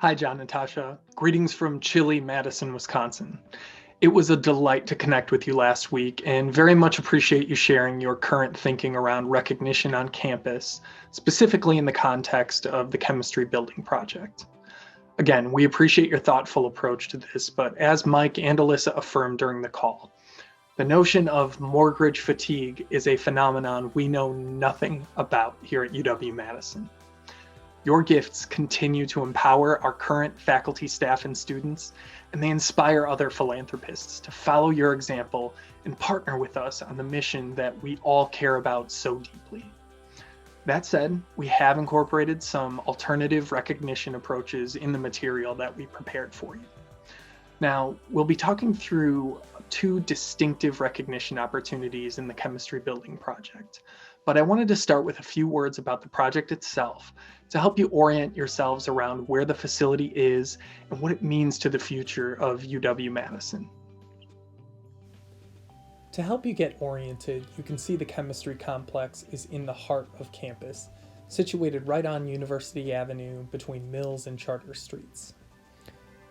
Hi, John and Tasha. Greetings from chilly Madison, Wisconsin. It was a delight to connect with you last week and very much appreciate you sharing your current thinking around recognition on campus, specifically in the context of the chemistry building project. Again, we appreciate your thoughtful approach to this, but as Mike and Alyssa affirmed during the call, the notion of Morgridge fatigue is a phenomenon we know nothing about here at UW-Madison. Your gifts continue to empower our current faculty, staff, and students, and they inspire other philanthropists to follow your example and partner with us on the mission that we all care about so deeply. That said, we have incorporated some alternative recognition approaches in the material that we prepared for you. Now, we'll be talking through two distinctive recognition opportunities in the chemistry building project, but I wanted to start with a few words about the project itself to help you orient yourselves around where the facility is and what it means to the future of UW-Madison. To help you get oriented, you can see the chemistry complex is in the heart of campus, situated right on University Avenue between Mills and Charter Streets.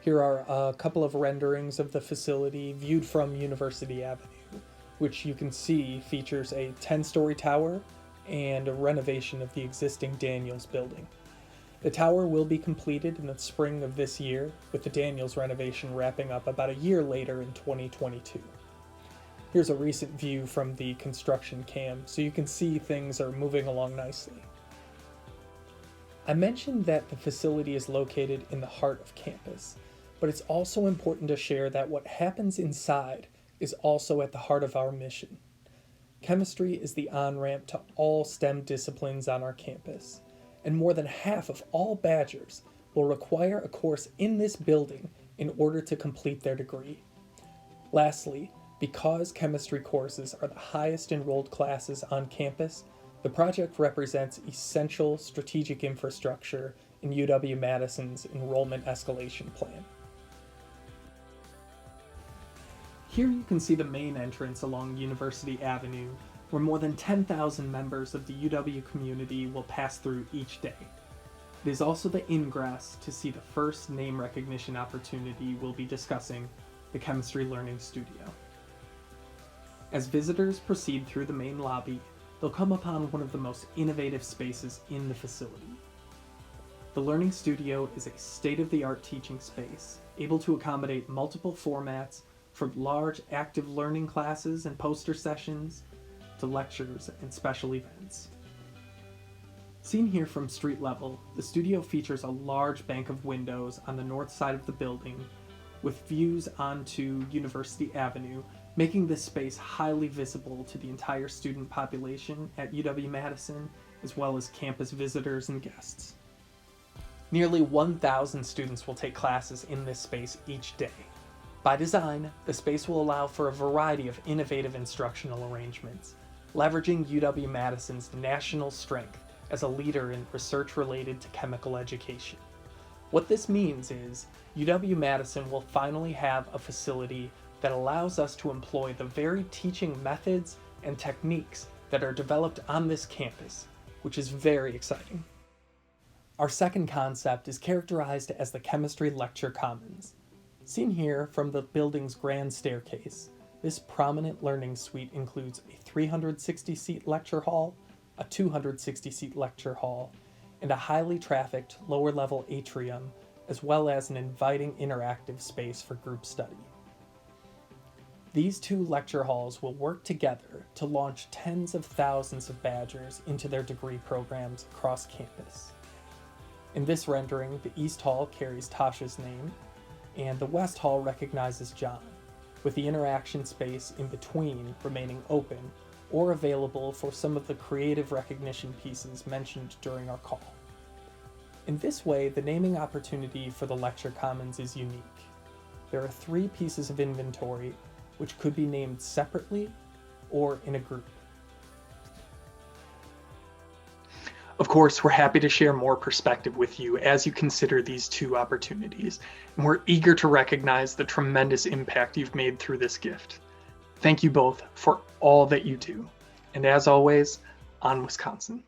Here are a couple of renderings of the facility viewed from University Avenue, which you can see features a 10-story tower and a renovation of the existing Daniels building. The tower will be completed in the spring of this year, with the Daniels renovation wrapping up about a year later in 2022. Here's a recent view from the construction cam, so you can see things are moving along nicely. I mentioned that the facility is located in the heart of campus, but it's also important to share that what happens inside is also at the heart of our mission. Chemistry is the on-ramp to all STEM disciplines on our campus, and more than half of all Badgers will require a course in this building in order to complete their degree. Lastly, because chemistry courses are the highest enrolled classes on campus, the project represents essential strategic infrastructure in UW-Madison's enrollment escalation plan. Here you can see the main entrance along University Avenue, where more than 10,000 members of the UW community will pass through each day. It is also the ingress to see the first name recognition opportunity we'll be discussing, the Chemistry Learning Studio. As visitors proceed through the main lobby, they'll come upon one of the most innovative spaces in the facility. The Learning Studio is a state-of-the-art teaching space, able to accommodate multiple formats from large active learning classes and poster sessions to lectures and special events. Seen here from street level, the studio features a large bank of windows on the north side of the building with views onto University Avenue, making this space highly visible to the entire student population at UW-Madison, as well as campus visitors and guests. Nearly 1,000 students will take classes in this space each day. By design, the space will allow for a variety of innovative instructional arrangements, leveraging UW-Madison's national strength as a leader in research related to chemical education. What this means is UW-Madison will finally have a facility that allows us to employ the very teaching methods and techniques that are developed on this campus, which is very exciting. Our second concept is characterized as the Chemistry Lecture Commons. Seen here from the building's grand staircase, this prominent learning suite includes a 360-seat lecture hall, a 260-seat lecture hall, and a highly trafficked lower-level atrium, as well as an inviting interactive space for group study. These two lecture halls will work together to launch tens of thousands of Badgers into their degree programs across campus. In this rendering, the East Hall carries Tasha's name, and the West Hall recognizes John, with the interaction space in between remaining open or available for some of the creative recognition pieces mentioned during our call. In this way, the naming opportunity for the Lecture Commons is unique. There are 3 pieces of inventory which could be named separately or in a group. Of course, we're happy to share more perspective with you as you consider these two opportunities, and we're eager to recognize the tremendous impact you've made through this gift. Thank you both for all that you do. And as always, on Wisconsin.